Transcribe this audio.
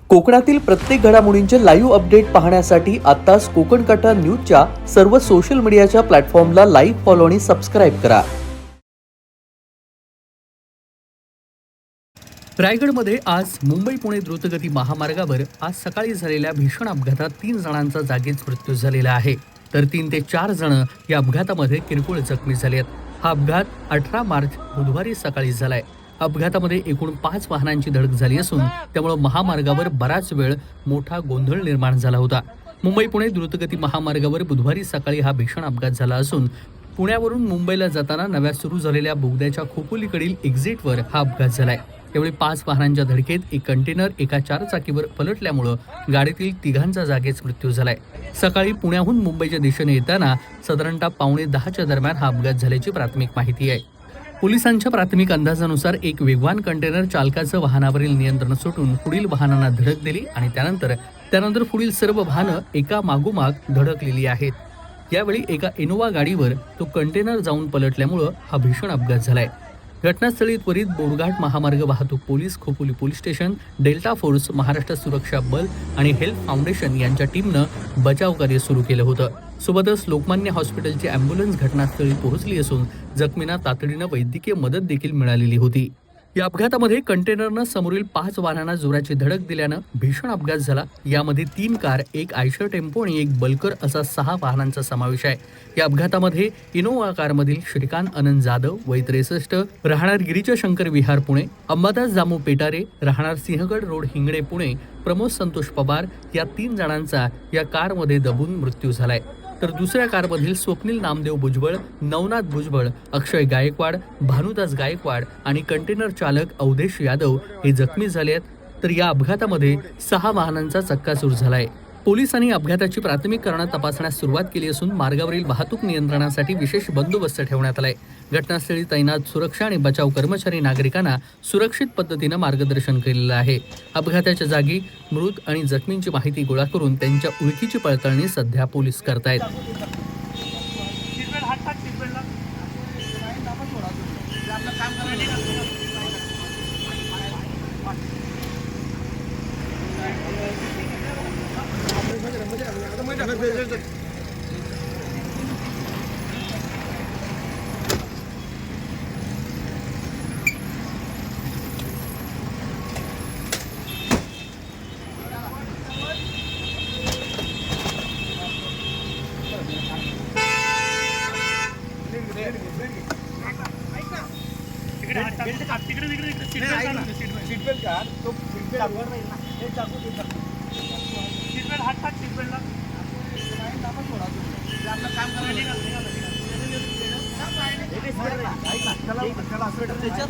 कोकणातील प्रत्येक घडामोडींचे लाईव्ह अपडेट पाहण्यासाठी आताच कोकण कटा न्यूजच्या सर्व सोशल मीडियाच्या प्लॅटफॉर्मला लाईक, फॉलो आणि सबस्क्राईब करा. रायगडमध्ये आज मुंबई पुणे द्रुतगती महामार्गावर आज सकाळी झालेल्या भीषण अपघातात 3 जणांचा जागीच मृत्यू झालेला आहे, तर 3 ते 4 जण या अपघातामध्ये किरकोळ जखमी झाले आहेत. हा अपघात 18 मार्च बुधवारी सकाळी झालाय. अपघातामध्ये एकूण 5 वाहनांची धडक झाली असून त्यामुळे महामार्गावर बराच वेळ मोठा गोंधळ निर्माण झाला होता. मुंबई पुणे द्रुतगती महामार्गावर बुधवारी सकाळी हा भीषण अपघात झाला असून पुण्यावरून मुंबईला जाताना नव्या सुरू झालेल्या बोगद्याच्या खोपोलीकडील एक्झिटवर हा अपघात झालाय. यावेळी 5 वाहनांच्या धडकेत एक कंटेनर एका 4 चाकीवर पलटल्यामुळे गाडीतील 3घांचा जागीच मृत्यू झालाय. सकाळी पुण्याहून मुंबईच्या दिशेने येताना साधारणतः 9:15च्या दरम्यान हा अपघात झाल्याची प्राथमिक माहिती आहे. पोलिसांच्या प्राथमिक अंदाजानुसार एक वेगवान कंटेनर चालकाचं वाहनावरील नियंत्रण सुटून पुढील वाहनांना धडक दिली आणि त्यानंतर पुढील सर्व वाहनं एका मागोमाग धडकलेली आहेत. यावेळी एका इनोव्हा गाडीवर तो कंटेनर जाऊन पलटल्यामुळे हा भीषण अपघात झालाय. घटनास्थळी त्वरित बोरघाट महामार्ग वाहतूक police, Khopoli police station, delta force, Maharashtra सुरक्षा बल आणि हेल्थ फाउंडेशन यांच्या टीमनं बचाव कार्य सुरू केलं होतं. सोबतच लोकमान्य हॉस्पिटलची अँब्युलन्स घटनास्थळी पोहोचली असून जखमींना तातडीनं वैद्यकीय मदत देखील मिळालेली होती. या अपघातामध्ये कंटेनरनं समोरील 5 वाहनांना जोराची धडक दिल्यानं भीषण अपघात झाला. यामध्ये 3 कार, एक आयशर टेम्पो आणि एक बल्कर असा 6 वाहनांचा समावेश आहे. या अपघातामध्ये इनोव्हा कारमधील श्रीकांत अनंत जाधव, वय 63, राहणार गिरीजा शंकर विहार पुणे, अंबादास जामू पेटारे, राहणार सिंहगड रोड हिंगणे पुणे, प्रमोद संतोष पवार या 3 जणांचा या कारमध्ये दबून मृत्यू झालाय. तर दुसऱ्या कारमधील स्वप्नील नामदेव भुजबळ, नवनाथ भुजबळ, अक्षय गायकवाड, भानुदास गायकवाड आणि कंटेनर चालक अवधेश यादव हे जखमी झाले आहेत. तर या अपघातामध्ये 6 वाहनांचा चक्काचूर झालाय. पोलिसांनी अपघाताची प्राथमिक कारण तपासण्यास सुरुवात केली असून मार्गावरील वाहतूक नियंत्रणासाठी विशेष बंदोबस्त ठेवण्यात आलाय. घटनास्थळी तैनात सुरक्षा आणि बचाव कर्मचारी नागरिकांना सुरक्षित पद्धतीनं मार्गदर्शन केलेलं आहे. अपघाताच्या जागी मृत आणि जखमींची माहिती गोळा करून त्यांच्या ओळखीची पडताळणी सध्या पोलीस करतायत. सीटबेल्ट काढ, तो सीटबेल्ट वर राहील ना, हे चाकू सीटबेल्ट हात टाक, सीटबेल्टला आपण सोडा तुम्ही आपलं काम करायला त्याच्यात